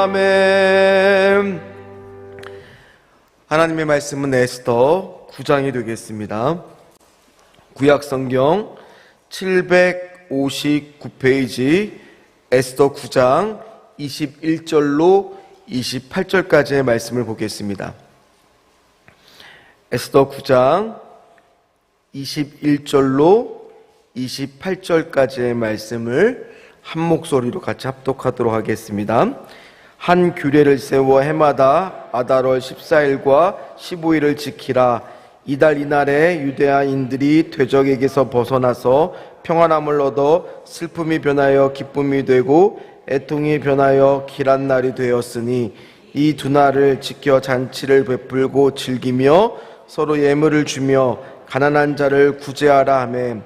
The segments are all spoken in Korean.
아멘. 하나님의 말씀은 에스더 9장이 되겠습니다. 구약성경 759페이지 에스더 9장 21절로 28절까지의 말씀을 보겠습니다. 에스더 9장 21절로 28절까지의 말씀을 한 목소리로 같이 합독하도록 하겠습니다. 한 규례를 세워 해마다 아달월 14일과 15일을 지키라. 이달 이날에 유대인들이 퇴적에게서 벗어나서 평안함을 얻어 슬픔이 변하여 기쁨이 되고 애통이 변하여 길한 날이 되었으니 이 두 날을 지켜 잔치를 베풀고 즐기며 서로 예물을 주며 가난한 자를 구제하라 하매,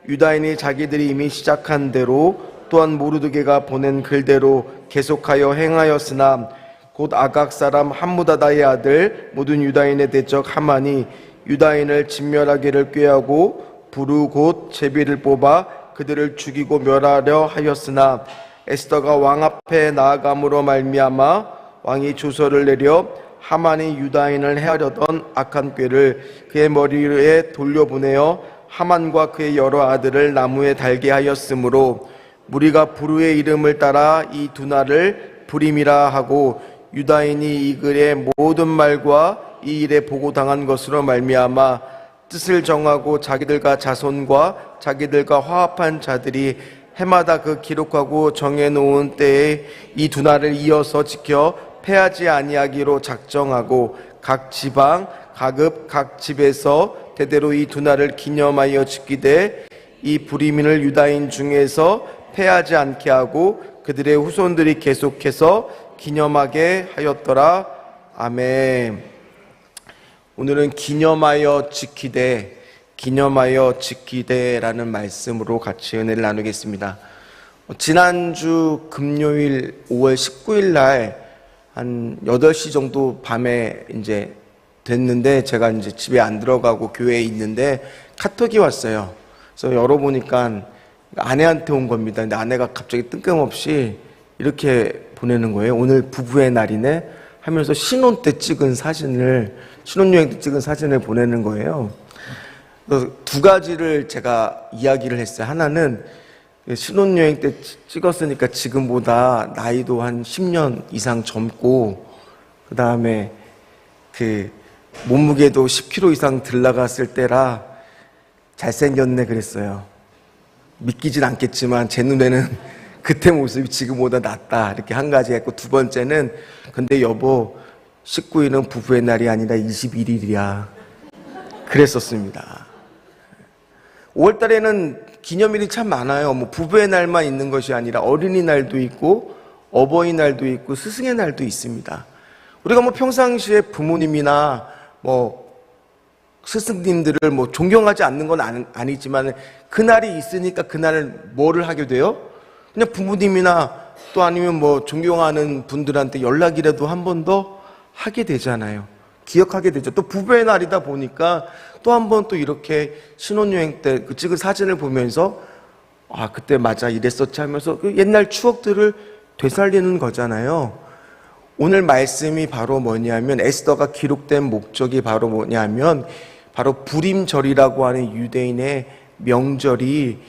유다인이 자기들이 이미 시작한 대로 또한 모르드게가 보낸 글대로 계속하여 행하였으나 곧 아각 사람 함무다다의 아들 모든 유다인의 대적 하만이 유다인을 진멸하기를 꾀하고 부르 곧 제비를 뽑아 그들을 죽이고 멸하려 하였으나 에스더가 왕 앞에 나아감으로 말미암아 왕이 조서를 내려 하만이 유다인을 해하려던 악한 꾀를 그의 머리에 돌려보내어 하만과 그의 여러 아들을 나무에 달게 하였으므로 무리가 부르의 이름을 따라 이 두 날을 부림이라 하고, 유다인이 이 글의 모든 말과 이 일에 보고당한 것으로 말미암아 뜻을 정하고 자기들과 자손과 자기들과 화합한 자들이 해마다 그 기록하고 정해놓은 때에 이 두 날을 이어서 지켜 패하지 아니하기로 작정하고 각 지방 각읍 각 집에서 대대로 이 두 날을 기념하여 지키되 이 부리민을 유다인 중에서 패하지 않게 하고 그들의 후손들이 계속해서 기념하게 하였더라. 아멘. 오늘은 기념하여 지키되라는 말씀으로 같이 은혜를 나누겠습니다. 지난주 금요일 5월 19일 날 한 8시 정도 밤에 이제 됐는데, 제가 이제 집에 안 들어가고 교회에 있는데 카톡이 왔어요. 그래서 열어보니까 아내한테 온 겁니다. 근데 아내가 갑자기 뜬금없이 이렇게 보내는 거예요. 오늘 부부의 날이네 하면서 신혼여행 때 찍은 사진을 보내는 거예요. 그래서 두 가지를 제가 이야기를 했어요. 하나는 신혼여행 때 찍었으니까 지금보다 나이도 한 10년 이상 젊고, 그 다음에 그 몸무게도 10kg 이상 들나갔을 때라 잘생겼네 그랬어요. 믿기진 않겠지만 제 눈에는 그때 모습이 지금보다 낫다, 이렇게 한 가지 했고, 두 번째는 근데 여보 19일은 부부의 날이 아니라 21일이야 그랬었습니다. 5월달에는 기념일이 참 많아요. 뭐 부부의 날만 있는 것이 아니라 어린이날도 있고 어버이날도 있고 스승의 날도 있습니다. 우리가 뭐 평상시에 부모님이나 뭐 스승님들을 뭐 존경하지 않는 건 아니지만 그날이 있으니까 그날을 뭐를 하게 돼요? 그냥 부모님이나 또 아니면 뭐 존경하는 분들한테 연락이라도 한 번 더 하게 되잖아요. 기억하게 되죠. 또 부부의 날이다 보니까 또 한 번 또 이렇게 신혼여행 때 그 찍은 사진을 보면서 아 그때 맞아 이랬었지 하면서 그 옛날 추억들을 되살리는 거잖아요. 오늘 말씀이 바로 뭐냐면, 에스더가 기록된 목적이 바로 뭐냐면 바로 부림절이라고 하는 유대인의 명절이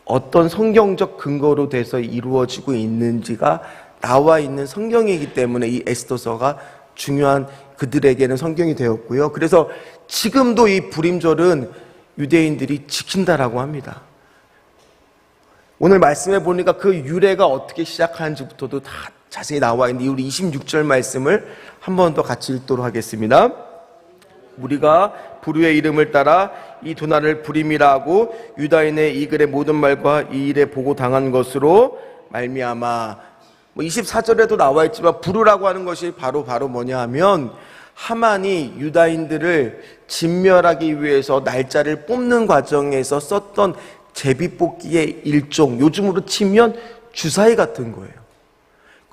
어떤 성경적 근거로 돼서 이루어지고 있는지가 나와 있는 성경이기 때문에 이 에스더서가 중요한 그들에게는 성경이 되었고요. 그래서 지금도 이 부림절은 유대인들이 지킨다라고 합니다. 오늘 말씀해 보니까 그 유래가 어떻게 시작하는지부터도 다 자세히 나와 있는데, 우리 26절 말씀을 한 번 더 같이 읽도록 하겠습니다. 우리가 부르의 이름을 따라 이 두 날을 부림이라 하고 유다인의 이 글의 모든 말과 이 일에 보고 당한 것으로 말미암아. 24절에도 나와 있지만 부르라고 하는 것이 바로 뭐냐 하면, 하만이 유다인들을 진멸하기 위해서 날짜를 뽑는 과정에서 썼던 제비뽑기의 일종, 요즘으로 치면 주사위 같은 거예요.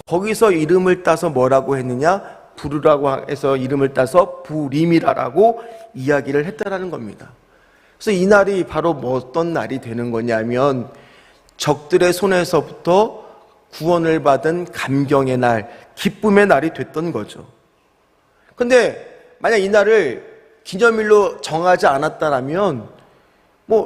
거기서 이름을 따서 뭐라고 했느냐? 부르라고 해서 이름을 따서 부림이라고 이야기를 했다라는 겁니다. 그래서 이 날이 바로 어떤 날이 되는 거냐면, 적들의 손에서부터 구원을 받은 감경의 날, 기쁨의 날이 됐던 거죠. 근데 만약 이 날을 기념일로 정하지 않았다라면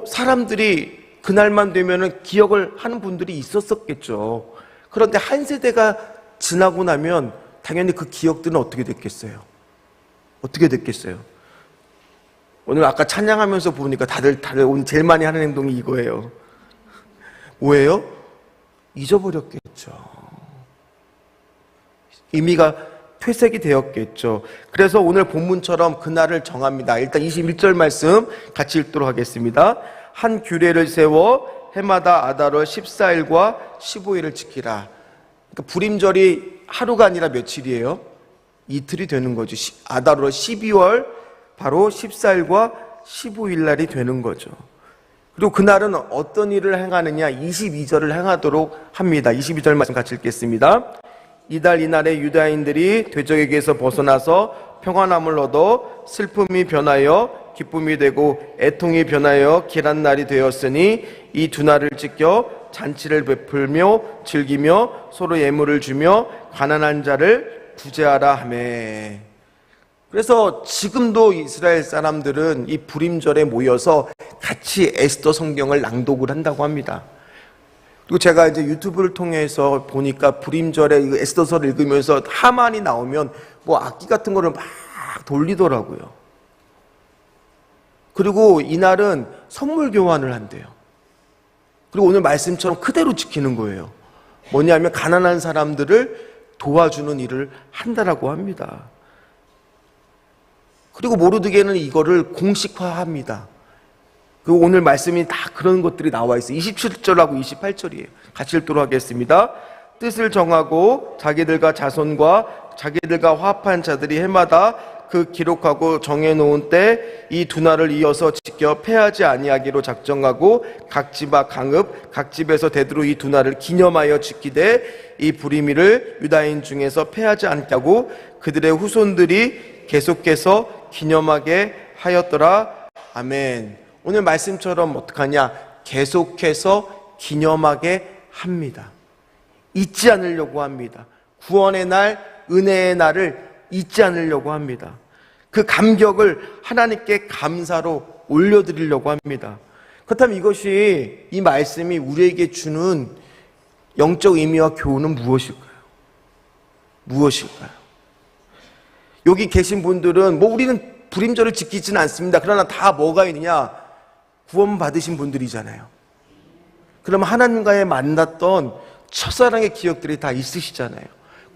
사람들이 그날만 되면은 기억을 하는 분들이 있었겠죠. 그런데 한 세대가 지나고 나면 당연히 그 기억들은 어떻게 됐겠어요? 어떻게 됐겠어요? 오늘 아까 찬양하면서 보니까 다들 오늘 제일 많이 하는 행동이 이거예요. 뭐예요? 잊어버렸겠죠. 의미가 퇴색이 되었겠죠. 그래서 오늘 본문처럼 그날을 정합니다. 일단 21절 말씀 같이 읽도록 하겠습니다. 한 규례를 세워 해마다 아달월 14일과 15일을 지키라. 그러니까 불임절이 하루가 아니라 며칠이에요? 이틀이 되는 거죠. 아달월 12월 바로 14일과 15일 날이 되는 거죠. 그리고 그날은 어떤 일을 행하느냐? 22절을 행하도록 합니다. 22절 말씀 같이 읽겠습니다. 이달 이날에 유다인들이 대적에게서 벗어나서 평안함을 얻어 슬픔이 변하여 기쁨이 되고 애통이 변하여 길한 날이 되었으니 이 두 날을 지켜 잔치를 베풀며 즐기며 서로 예물을 주며 가난한 자를 구제하라 하매. 그래서 지금도 이스라엘 사람들은 이 불임절에 모여서 같이 에스더 성경을 낭독을 한다고 합니다. 그리고 제가 이제 유튜브를 통해서 보니까 불임절에 에스더서를 읽으면서 하만이 나오면 악기 같은 거를 막 돌리더라고요. 그리고 이날은 선물 교환을 한대요. 그리고 오늘 말씀처럼 그대로 지키는 거예요. 뭐냐면 가난한 사람들을 도와주는 일을 한다라고 합니다. 그리고 모르드게는 이거를 공식화합니다. 그 오늘 말씀이 다 그런 것들이 나와 있어요. 27절하고 28절이에요. 같이 읽도록 하겠습니다. 뜻을 정하고 자기들과 자손과 자기들과 화합한 자들이 해마다 그 기록하고 정해놓은 때 이 두 날을 이어서 지켜 패하지 아니하기로 작정하고 각 집과 강읍 각 집에서 대대로 이 두 날을 기념하여 지키되 이 불임일을 유다인 중에서 패하지 않게 하고 그들의 후손들이 계속해서 기념하게 하였더라. 아멘. 오늘 말씀처럼 어떡하냐? 계속해서 기념하게 합니다. 잊지 않으려고 합니다. 구원의 날, 은혜의 날을 잊지 않으려고 합니다. 그 감격을 하나님께 감사로 올려드리려고 합니다. 그렇다면 이것이, 이 말씀이 우리에게 주는 영적 의미와 교훈은 무엇일까요? 무엇일까요? 여기 계신 분들은 우리는 불임절을 지키지는 않습니다. 그러나 다 뭐가 있느냐? 구원 받으신 분들이잖아요. 그러면 하나님과의 만났던 첫사랑의 기억들이 다 있으시잖아요.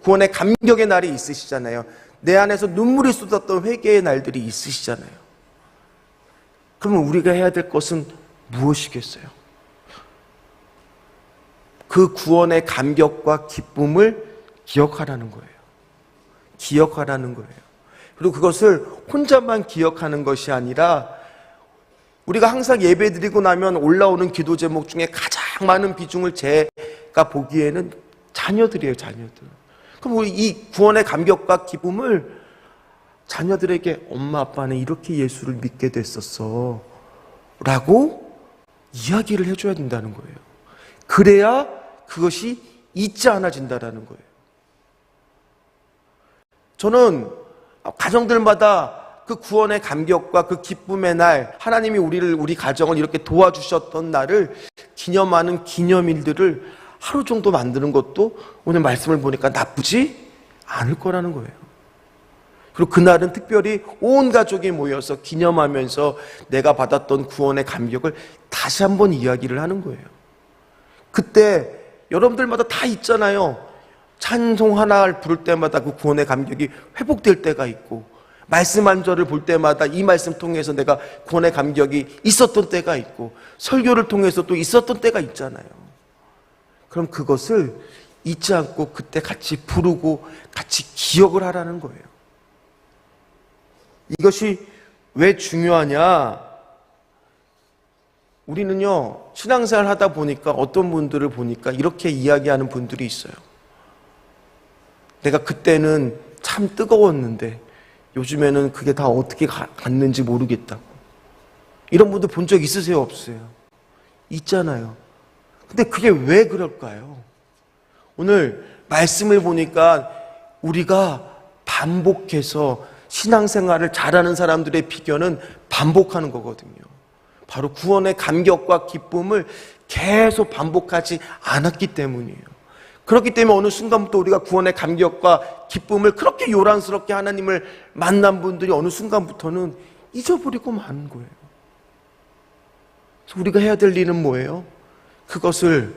구원의 감격의 날이 있으시잖아요. 내 안에서 눈물이 쏟았던 회개의 날들이 있으시잖아요. 그러면 우리가 해야 될 것은 무엇이겠어요? 그 구원의 감격과 기쁨을 기억하라는 거예요. 기억하라는 거예요. 그리고 그것을 혼자만 기억하는 것이 아니라 우리가 항상 예배 드리고 나면 올라오는 기도 제목 중에 가장 많은 비중을 제가 보기에는 자녀들이에요, 자녀들. 그럼 우리 이 구원의 감격과 기쁨을 자녀들에게 엄마 아빠는 이렇게 예수를 믿게 됐었어 라고 이야기를 해줘야 된다는 거예요. 그래야 그것이 잊지 않아진다는 거예요. 저는 가정들마다 그 구원의 감격과 그 기쁨의 날, 하나님이 우리 가정을 이렇게 도와주셨던 날을 기념하는 기념일들을 하루 정도 만드는 것도 오늘 말씀을 보니까 나쁘지 않을 거라는 거예요. 그리고 그날은 특별히 온 가족이 모여서 기념하면서 내가 받았던 구원의 감격을 다시 한번 이야기를 하는 거예요. 그때 여러분들마다 다 있잖아요. 찬송 하나를 부를 때마다 그 구원의 감격이 회복될 때가 있고, 말씀 한 절을 볼 때마다 이 말씀 통해서 내가 구원의 감격이 있었던 때가 있고, 설교를 통해서 또 있었던 때가 있잖아요. 그럼 그것을 잊지 않고 그때 같이 부르고 같이 기억을 하라는 거예요. 이것이 왜 중요하냐? 우리는요, 신앙생활 하다 보니까 어떤 분들을 보니까 이렇게 이야기하는 분들이 있어요. 내가 그때는 참 뜨거웠는데 요즘에는 그게 다 어떻게 갔는지 모르겠다고. 이런 분들 본 적 있으세요? 없어요? 있잖아요. 근데 그게 왜 그럴까요? 오늘 말씀을 보니까 우리가 반복해서 신앙생활을 잘하는 사람들의 비결은 반복하는 거거든요. 바로 구원의 감격과 기쁨을 계속 반복하지 않았기 때문이에요. 그렇기 때문에 어느 순간부터 우리가 구원의 감격과 기쁨을 그렇게 요란스럽게 하나님을 만난 분들이 어느 순간부터는 잊어버리고 마는 거예요. 그래서 우리가 해야 될 일은 뭐예요? 그것을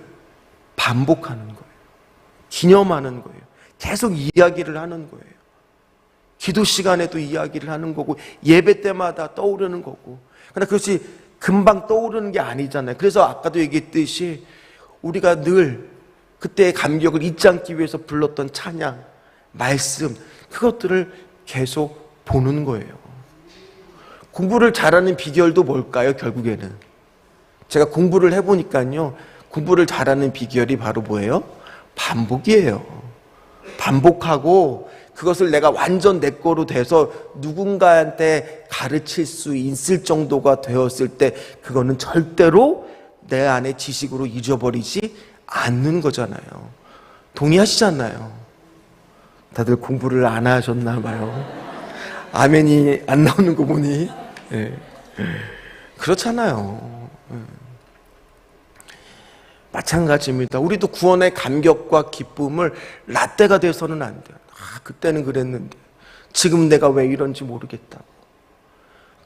반복하는 거예요. 기념하는 거예요. 계속 이야기를 하는 거예요. 기도 시간에도 이야기를 하는 거고 예배 때마다 떠오르는 거고. 그러나 그것이 금방 떠오르는 게 아니잖아요. 그래서 아까도 얘기했듯이 우리가 늘 그때의 감격을 잊지 않기 위해서 불렀던 찬양, 말씀, 그것들을 계속 보는 거예요. 공부를 잘하는 비결도 뭘까요? 결국에는 제가 공부를 해보니까요, 공부를 잘하는 비결이 바로 뭐예요? 반복이에요. 반복하고 그것을 내가 완전 내 거로 돼서 누군가한테 가르칠 수 있을 정도가 되었을 때 그거는 절대로 내 안의 지식으로 잊어버리지 않는 거잖아요. 동의하시잖아요. 다들 공부를 안 하셨나 봐요. 아멘이 안 나오는 거 보니. 네. 그렇잖아요. 마찬가지입니다. 우리도 구원의 감격과 기쁨을 라떼가 돼서는 안 돼요. 그때는 그랬는데 지금 내가 왜 이런지 모르겠다고.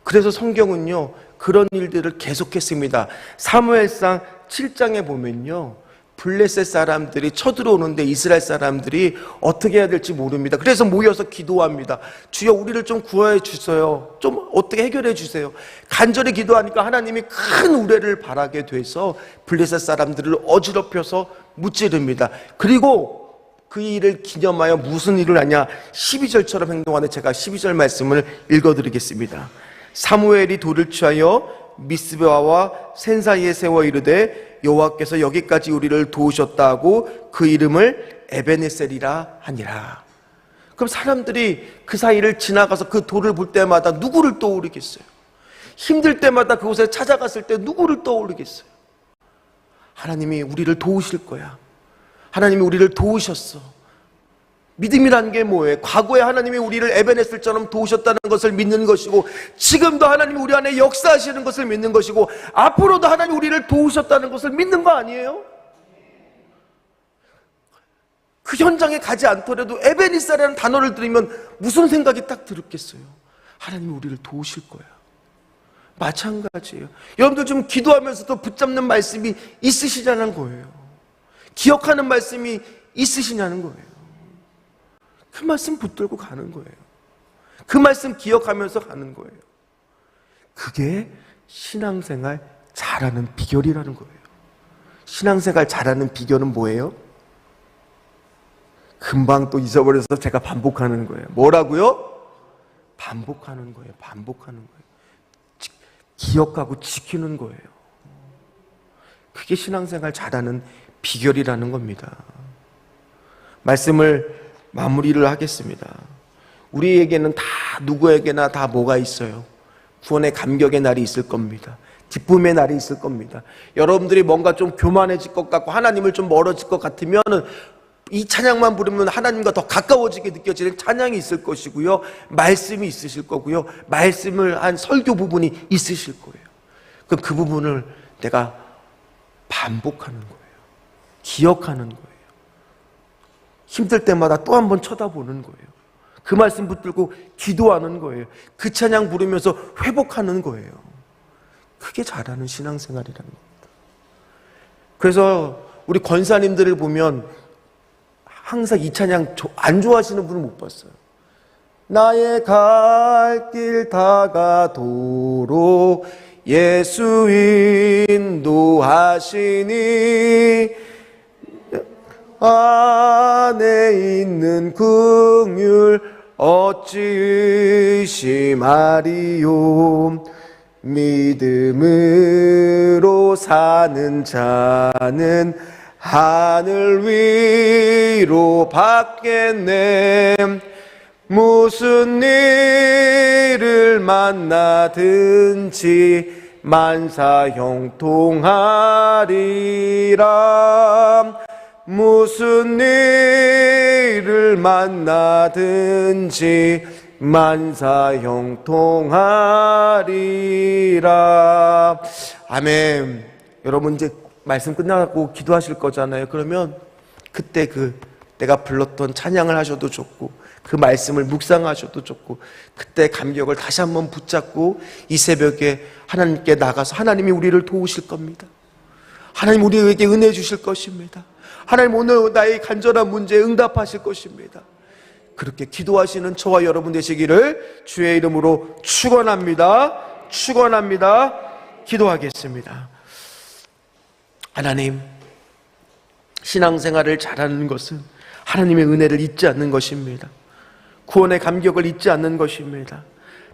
그래서 성경은요, 그런 일들을 계속했습니다. 사무엘상 7장에 보면요, 블레셋 사람들이 쳐들어오는데 이스라엘 사람들이 어떻게 해야 될지 모릅니다. 그래서 모여서 기도합니다. 주여, 우리를 좀 구원해 주세요. 좀 어떻게 해결해 주세요. 간절히 기도하니까 하나님이 큰 우레를 바라게 돼서 블레셋 사람들을 어지럽혀서 무찌릅니다. 그리고 그 일을 기념하여 무슨 일을 하냐, 12절처럼 행동하는, 제가 12절 말씀을 읽어드리겠습니다. 사무엘이 돌을 취하여 미스바와 센 사이에 세워 이르되 여호와께서 여기까지 우리를 도우셨다 하고 그 이름을 에베네셀이라 하니라. 그럼 사람들이 그 사이를 지나가서 그 돌을 볼 때마다 누구를 떠오르겠어요? 힘들 때마다 그곳에 찾아갔을 때 누구를 떠오르겠어요? 하나님이 우리를 도우실 거야. 하나님이 우리를 도우셨어. 믿음이란 게 뭐예요? 과거에 하나님이 우리를 에베네셀처럼 도우셨다는 것을 믿는 것이고, 지금도 하나님이 우리 안에 역사하시는 것을 믿는 것이고, 앞으로도 하나님이 우리를 도우셨다는 것을 믿는 거 아니에요? 그 현장에 가지 않더라도 에베네셀이라는 단어를 들으면 무슨 생각이 딱 들었겠어요? 하나님이 우리를 도우실 거야. 마찬가지예요. 여러분들 좀 기도하면서도 붙잡는 말씀이 있으시냐는 거예요. 기억하는 말씀이 있으시냐는 거예요. 그 말씀 붙들고 가는 거예요. 그 말씀 기억하면서 가는 거예요. 그게 신앙생활 잘하는 비결이라는 거예요. 신앙생활 잘하는 비결은 뭐예요? 금방 또 잊어버려서 제가 반복하는 거예요. 뭐라고요? 반복하는 거예요. 반복하는 거예요. 기억하고 지키는 거예요. 그게 신앙생활 잘하는 비결이라는 겁니다. 말씀을 마무리를 하겠습니다. 우리에게는 다, 누구에게나 다 뭐가 있어요? 구원의 감격의 날이 있을 겁니다. 기쁨의 날이 있을 겁니다. 여러분들이 뭔가 좀 교만해질 것 같고 하나님을 좀 멀어질 것 같으면 이 찬양만 부르면 하나님과 더 가까워지게 느껴지는 찬양이 있을 것이고요, 말씀이 있으실 거고요, 말씀을 한 설교 부분이 있으실 거예요. 그럼 그 부분을 내가 반복하는 거예요. 기억하는 거예요. 힘들 때마다 또 한 번 쳐다보는 거예요. 그 말씀 붙들고 기도하는 거예요. 그 찬양 부르면서 회복하는 거예요. 그게 잘하는 신앙생활이라는 겁니다. 그래서 우리 권사님들을 보면 항상 이 찬양 안 좋아하시는 분은 못 봤어요. 나의 갈 길 다가도록 예수 인도하시니 안에 있는 긍휼 어찌 의심하리요. 믿음으로 사는 자는 하늘 위로 받겠네. 무슨 일을 만나든지 만사 형통하리라. 무슨 일을 만나든지 만사형통하리라. 아멘. 여러분 이제 말씀 끝나고 기도하실 거잖아요. 그러면 그때 내가 불렀던 찬양을 하셔도 좋고 그 말씀을 묵상하셔도 좋고 그때 감격을 다시 한번 붙잡고 이 새벽에 하나님께 나가서 하나님이 우리를 도우실 겁니다. 하나님 우리에게 은혜 주실 것입니다. 하나님 오늘 나의 간절한 문제에 응답하실 것입니다. 그렇게 기도하시는 저와 여러분 되시기를 주의 이름으로 축원합니다. 축원합니다. 기도하겠습니다. 하나님, 신앙생활을 잘하는 것은 하나님의 은혜를 잊지 않는 것입니다. 구원의 감격을 잊지 않는 것입니다.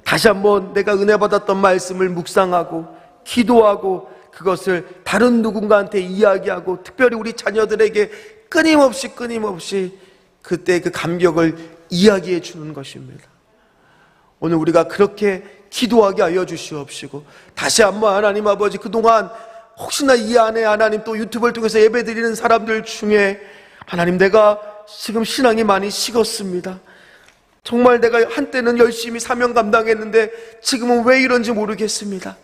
다시 한번 내가 은혜 받았던 말씀을 묵상하고 기도하고 그것을 다른 누군가한테 이야기하고 특별히 우리 자녀들에게 끊임없이 그때 그 감격을 이야기해 주는 것입니다. 오늘 우리가 그렇게 기도하게 하여 주시옵시고 다시 한번 하나님 아버지, 그동안 혹시나 이 안에 하나님 또 유튜브를 통해서 예배드리는 사람들 중에 하나님, 내가 지금 신앙이 많이 식었습니다. 정말 내가 한때는 열심히 사명 감당했는데 지금은 왜 이런지 모르겠습니다.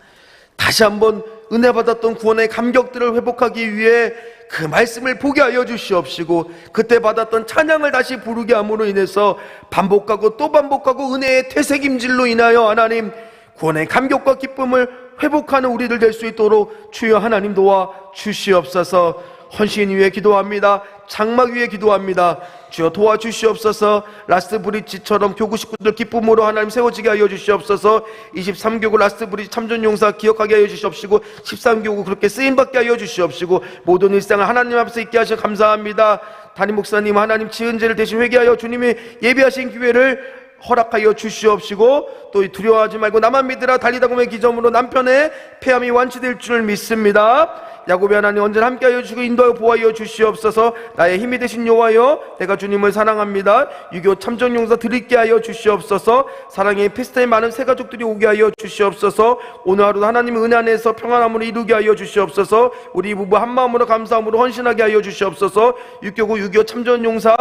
다시 한번 은혜 받았던 구원의 감격들을 회복하기 위해 그 말씀을 보게 하여 주시옵시고 그때 받았던 찬양을 다시 부르게 함으로 인해서 반복하고 또 반복하고 은혜의 되새김질로 인하여 하나님 구원의 감격과 기쁨을 회복하는 우리들 될 수 있도록 주여 하나님 도와 주시옵소서. 헌신 위에 기도합니다. 장막 위에 기도합니다. 주여 도와주시옵소서. 라스트 브릿지처럼 교구 식구들 기쁨으로 하나님 세워지게 하여 주시옵소서. 23교구 라스트 브릿지 참전용사 기억하게 하여 주시옵시고 13교구 그렇게 쓰임받게 하여 주시옵시고 모든 일상을 하나님 앞에서 있게 하셔 감사합니다. 담임 목사님, 하나님 지은 죄를 대신 회개하여 주님이 예비하신 기회를 허락하여 주시옵시고 또 두려워하지 말고 나만 믿으라 달리다 보면 기점으로 남편의 폐암이 완치될 줄 믿습니다. 야곱의 하나님 언제나 함께하여 주시고 인도하여 보호하여 주시옵소서. 나의 힘이 되신 여호와여, 내가 주님을 사랑합니다. 유교 참전용사 드리게 하여 주시옵소서. 사랑의 페스타에 많은 새 가족들이 오게 하여 주시옵소서. 오늘 하루도 하나님의 은혜 안에서 평안함으로 이루게 하여 주시옵소서. 우리 부부 한마음으로 감사함으로 헌신하게 하여 주시옵소서. 육교구 유교 참전용사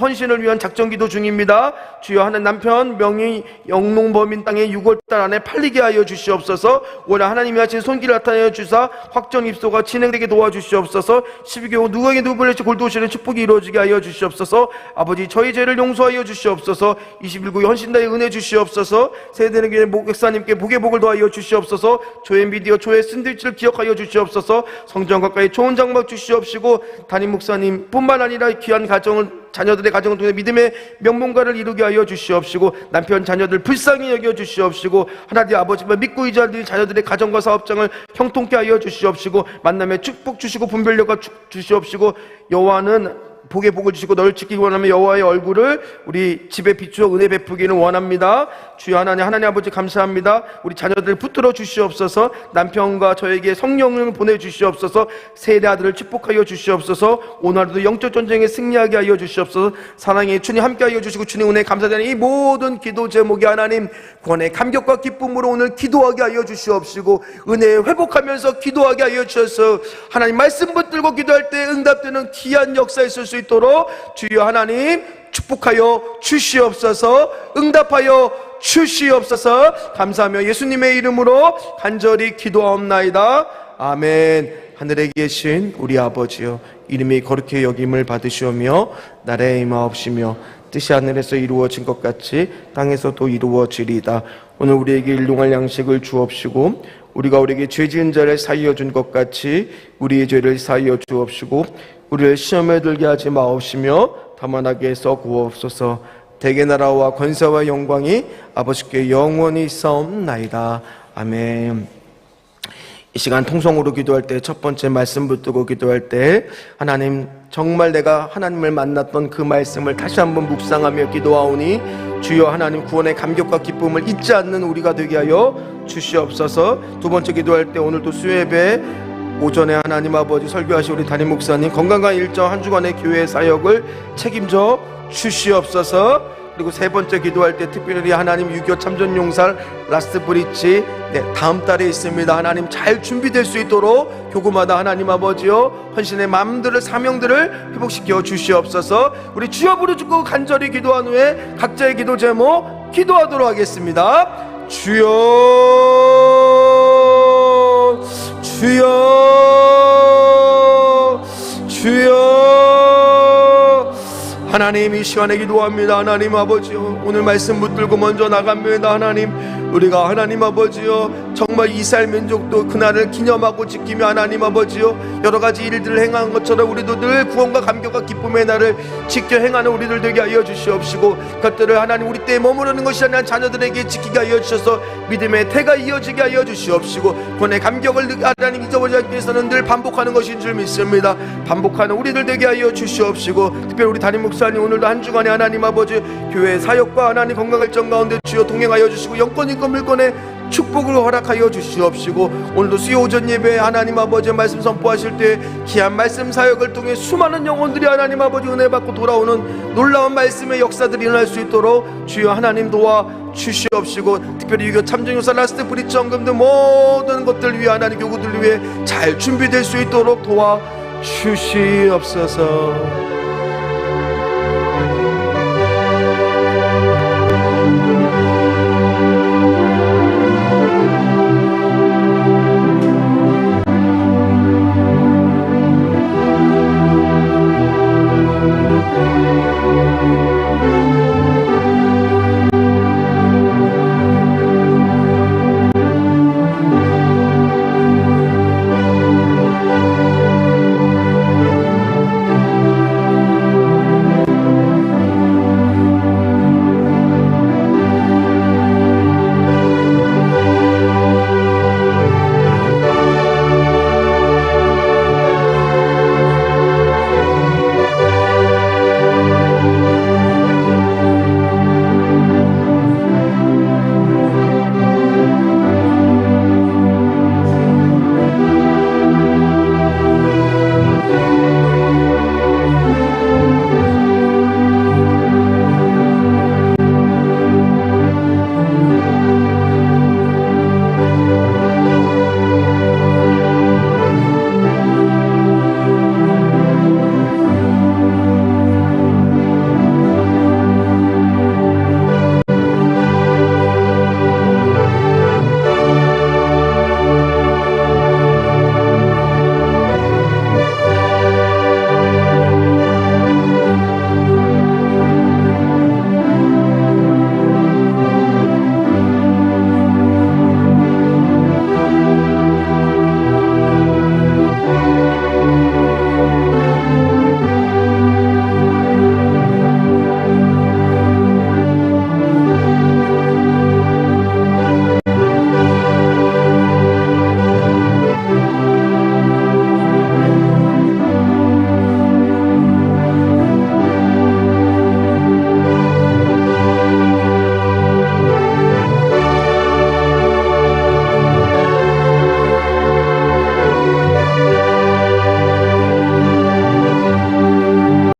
헌신을 위한 작전기도 중입니다. 주여 하는 남편 명의 영농범인 땅에 6월달 안에 팔리게 하여 주시옵소서. 오늘 하나님이 하신 손길을 나타내어 주사 확정 입소가 진행되게 도와주시옵소서. 12개월 누구에게 누구를 골도시는 축복이 이루어지게 하여 주시옵소서. 아버지 저희 죄를 용서하여 주시옵소서. 21구 헌신다의 은혜 주시옵소서. 세대에게 목사님께 복의 복을 더하여 주시옵소서. 조회 미디어 조회 샌드위치를 기억하여 주시옵소서. 성전 가까이 좋은 장막 주시옵시고 담임 목사님 뿐만 아니라 귀한 가정을 자녀들의 가정을 통해 믿음의 명문가를 이루게 하여 주시옵시고 남편 자녀들 불쌍히 여겨 주시옵시고 하나님 아버지만 믿고 의지하는 자녀들의 가정과 사업장을 형통케 하여 주시옵시고 만남에 축복 주시고 분별력과 주시옵시고 여호와는 복의 복을 주시고 너를 지키기 원하면 여호와의 얼굴을 우리 집에 비추어 은혜 베푸기는 원합니다. 주여 하나님 아버지 감사합니다. 우리 자녀들 붙들어 주시옵소서. 남편과 저에게 성령을 보내주시옵소서. 세대 아들을 축복하여 주시옵소서. 오늘도 영적 전쟁에 승리하게 하여 주시옵소서. 사랑의 주님 함께 하여 주시고 주님 은혜 감사드리는 이 모든 기도 제목이 하나님 구원의 감격과 기쁨으로 오늘 기도하게 하여 주시옵시고 은혜 회복하면서 기도하게 하여 주셔서 하나님 말씀 붙들고 기도할 때 응답되는 귀한 역사에 있을 수 있도록 주여 하나님 축복하여 주시옵소서. 응답하여 주시옵소서. 감사하며 예수님의 이름으로 간절히 기도하옵나이다. 아멘. 하늘에 계신 우리 아버지여, 이름이 거룩히 여김을 받으시오며 나라의 임하옵시며 뜻이 하늘에서 이루어진 것 같이 땅에서도 이루어지리이다. 오늘 우리에게 일용할 양식을 주옵시고 우리가 우리에게 죄 지은 자를 사하여 준 것 같이 우리의 죄를 사하여 주옵시고 우리를 시험에 들게 하지 마옵시며 다만 악에서 구하옵소서. 대개 나라와 권세와 영광이 아버지께 영원히 있사옵나이다. 아멘. 이 시간 통성으로 기도할 때 첫 번째 말씀 붙들고 기도할 때 하나님 정말 내가 하나님을 만났던 그 말씀을 다시 한번 묵상하며 기도하오니 주여 하나님 구원의 감격과 기쁨을 잊지 않는 우리가 되게 하여 주시옵소서. 두 번째 기도할 때 오늘도 수요예배 오전에 하나님 아버지 설교하신 우리 담임 목사님 건강한 일정 한 주간의 교회 사역을 책임져 주시옵소서. 그리고 세 번째 기도할 때 특별히 하나님 6.25 참전용사 라스트 브릿지 다음 달에 있습니다. 하나님 잘 준비될 수 있도록 교구마다 하나님 아버지요 헌신의 마음들을 사명들을 회복시켜 주시옵소서. 우리 주여 부르짖고 간절히 기도한 후에 각자의 기도 제목 기도하도록 하겠습니다. 주여 주여 주여. 하나님 이 시간에 기도합니다. 하나님 아버지요 오늘 말씀 붙들고 먼저 나갑니다. 하나님 우리가 하나님 아버지요 정말 이스라엘 민족도 그날을 기념하고 지키며 하나님 아버지요 여러가지 일들을 행한 것처럼 우리도 늘 구원과 감격과 기쁨의 날을 지켜 행하는 우리들 되게 하여 주시옵시고 그것들을 하나님 우리 때에 머무르는 것이 아니라 자녀들에게 지키게 하여 주셔서 믿음의 태가 이어지게 하여 주시옵시고 구원의 감격을 하나님 잊어버리지 않기 위해서는 늘 반복하는 것인 줄 믿습니다. 반복하는 우리들 되게 하여 주시옵시고 특별히 우리 담임 목사님 오늘도 한 주간에 하나님 아버지 교회 사역과 하나님 건강일정 가운데 주여 동행하여 주시고 영권 인권 물권의 축복을 허락하여 주시옵시고 오늘도 수요 오전 예배 하나님 아버지 말씀 선포하실 때 귀한 말씀 사역을 통해 수많은 영혼들이 하나님 아버지 은혜 받고 돌아오는 놀라운 말씀의 역사들이 일어날 수 있도록 주여 하나님 도와 주시옵시고 특별히 6.25 참전용사 라스트 브릿지 헌금 등 모든 것들 위해 하나님 교구들 위해 잘 준비될 수 있도록 도와 주시옵소서.